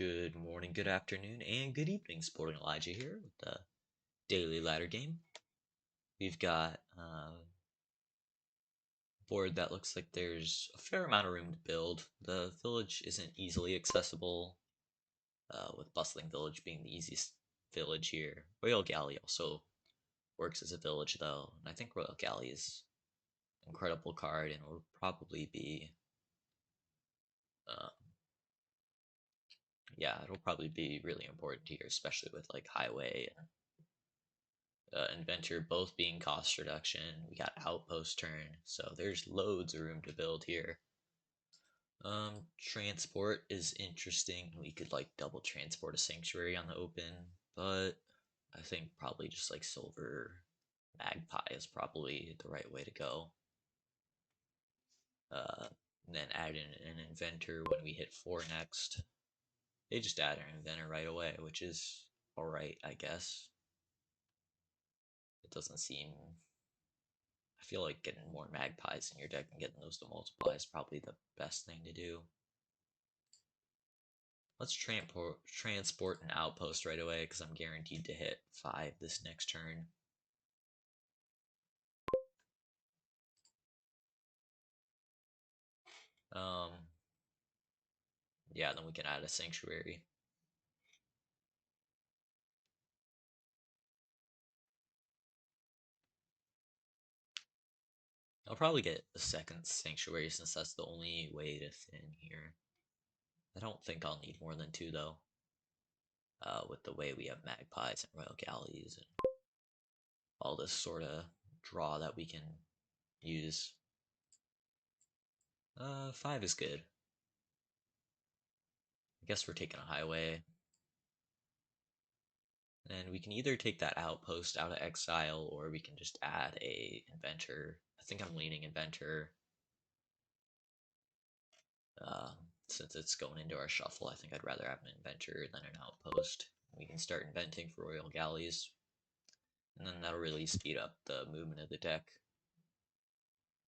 Good morning, good afternoon, and good evening. Sporting Elijah here with the daily ladder game. We've got a board that looks like there's a fair amount of room to build. The village isn't easily accessible, with Bustling Village being the easiest village here. Royal Galley also works as a village, though, and I think Royal Galley is an incredible card and will probably be, uh, yeah, it'll probably be really important here, especially with like Highway and Inventor both being cost reduction. We got Outpost turn, so there's loads of room to build here. Transport is interesting. We could like double transport a Sanctuary on the open, but I think probably just like Silver Magpie is probably the right way to go. Uh, and then add in an Inventor when we hit 4 next. They just add an Inventor right away, which is alright, I guess. It doesn't seem I feel like getting more magpies in your deck and getting those to multiply is probably the best thing to do. Let's transport an outpost right away because I'm guaranteed to hit 5 this next turn. Um, yeah, then we can add a sanctuary. I'll probably get a second sanctuary since that's the only way to thin here. I don't think I'll need more than 2 though. With the way we have magpies and royal galleys and all this sort of draw that we can use. 5 is good. I guess we're taking a highway. And we can either take that outpost out of exile, or we can just add a inventor. I think I'm leaning inventor. Uh, since it's going into our shuffle, I think I'd rather have an inventor than an outpost. We can start inventing for royal galleys, and then that'll really speed up the movement of the deck.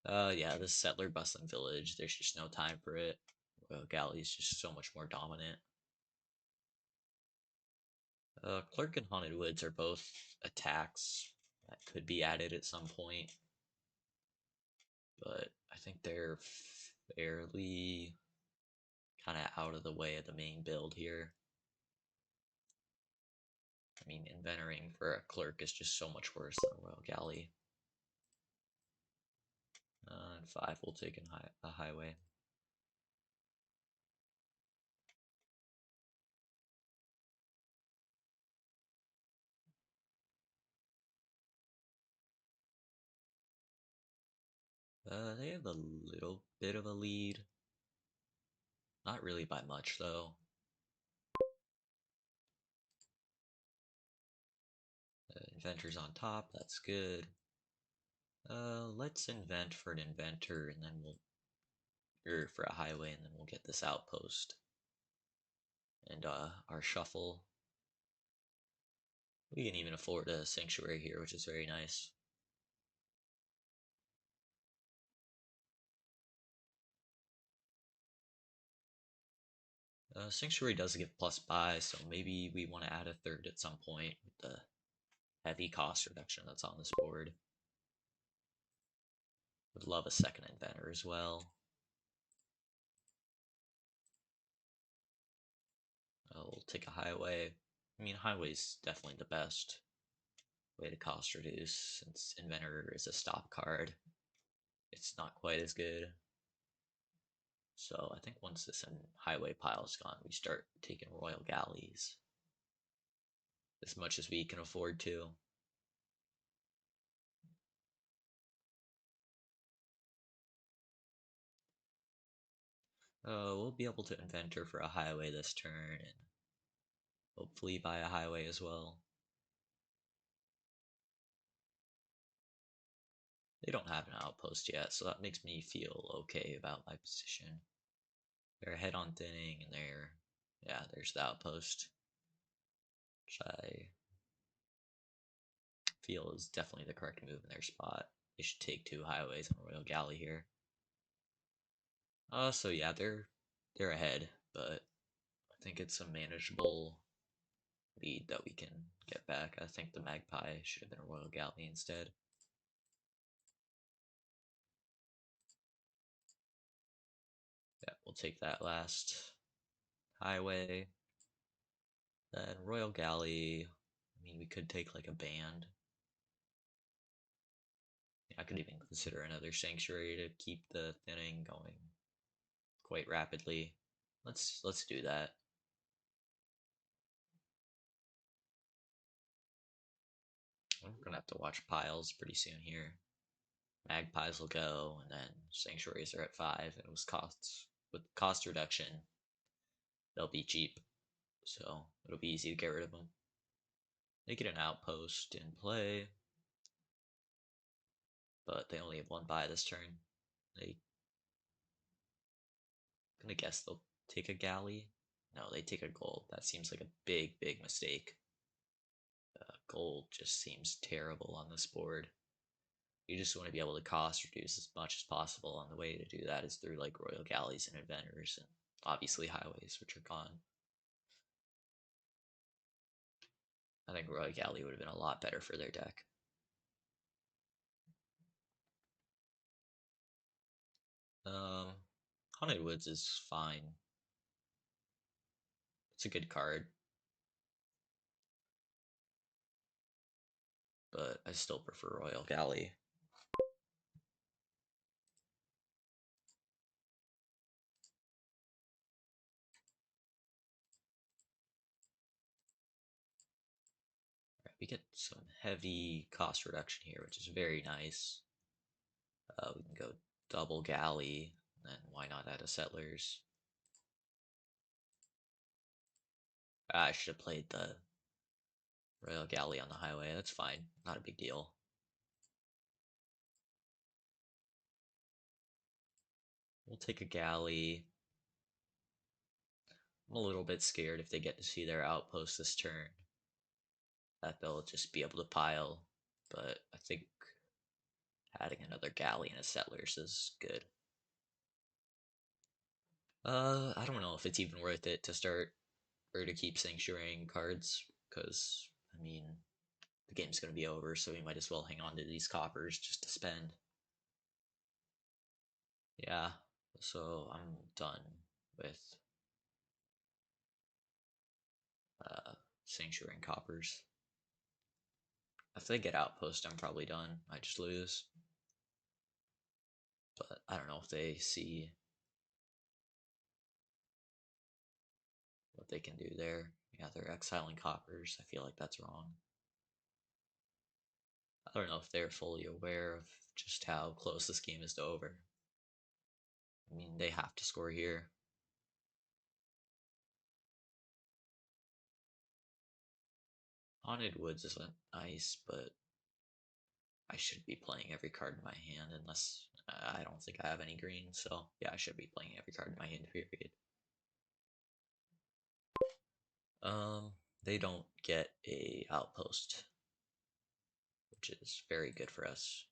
Yeah, this settler bustling village, there's just no time for it. Royal galley is just so much more dominant. Clerk and Haunted Woods are both attacks that could be added at some point, but I think they're fairly kind of out of the way of the main build here. I mean, inventoring for a clerk is just so much worse than a royal galley. And 5 will take a highway. They have a little bit of a lead. Not really by much, though. Inventor's on top, that's good. Let's invent for an inventor, and then or for a highway, and then we'll get this outpost. And our shuffle. We can even afford a sanctuary here, which is very nice. Sanctuary does give plus buy, so maybe we want to add a third at some point with the heavy cost reduction that's on this board. Would love a second inventor as well. We'll take a highway. I mean, highway's definitely the best way to cost reduce since inventor is a stop card. It's not quite as good. So I think once this highway pile's gone, we start taking royal galleys as much as we can afford to. We'll be able to inventor for a highway this turn and hopefully buy a highway as well. They don't have an outpost yet, so that makes me feel okay about my position. They're ahead on thinning, and yeah, there's the outpost, which I feel is definitely the correct move in their spot. They should take 2 highways and a royal galley here. So yeah, they're ahead, but I think it's a manageable lead that we can get back. I think the Magpie should have been a Royal Galley instead. Yeah, we'll take that last highway. Then Royal Galley. I mean, we could take like a band. I could even consider another sanctuary to keep the thinning going quite rapidly. Let's do that. We're gonna have to watch piles pretty soon here. Magpies will go, and then sanctuaries are at 5, and with cost reduction, they'll be cheap, so it'll be easy to get rid of them. They get an outpost in play, but they only have 1 buy this turn. I'm gonna guess they'll take a galley. No, they take a gold. That seems like a big mistake. Gold just seems terrible on this board. You just want to be able to cost reduce as much as possible, and the way to do that is through like Royal Galleys and Inventors, and obviously Highways, which are gone. I think Royal Galley would have been a lot better for their deck. Haunted Woods is fine. It's a good card, but I still prefer Royal Galley. Right, we get some heavy cost reduction here, which is very nice. We can go double Galley, and then why not add a Settlers? I should have played the Royal Galley on the highway. That's fine. Not a big deal. We'll take a galley. I'm a little bit scared if they get to see their outpost this turn that they'll just be able to pile, but I think adding another galley and a settlers is good. I don't know if it's even worth it to start or to keep sanctuarying cards, because I mean the game's gonna be over, so we might as well hang on to these coppers just to spend. Yeah, so I'm done with sanctuarying coppers. If they get outpost, I'm probably done. I just lose. But I don't know if they see what they can do there. Yeah, they're exiling coppers. I feel like that's wrong. I don't know if they're fully aware of just how close this game is to over. I mean, they have to score here. Haunted Woods isn't nice, but I should be playing every card in my hand unless I don't think I have any green. So yeah, I should be playing every card in my hand, period. They don't get a outpost, which is very good for us.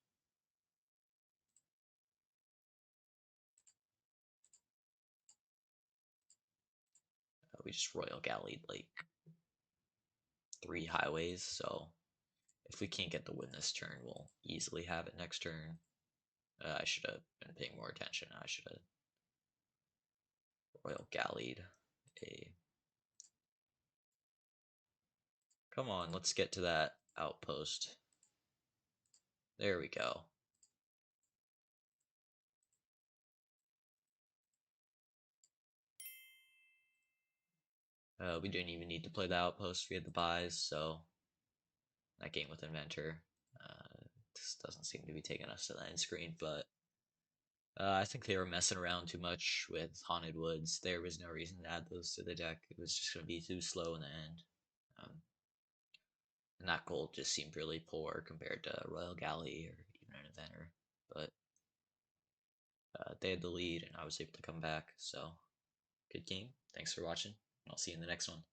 We just Royal Gallied like 3 highways, so if we can't get the win this turn, we'll easily have it next turn. I should have been paying more attention. I should have Royal Gallied a... Come on, let's get to that outpost. There we go. We didn't even need to play the outpost. We had the buys, so that game with Inventor this doesn't seem to be taking us to the end screen, but I think they were messing around too much with Haunted Woods. There was no reason to add those to the deck. It was just going to be too slow in the end. And that gold just seemed really poor compared to Royal Galley or even an Inventor. But they had the lead, and I was able to come back. So, good game. Thanks for watching. I'll see you in the next one.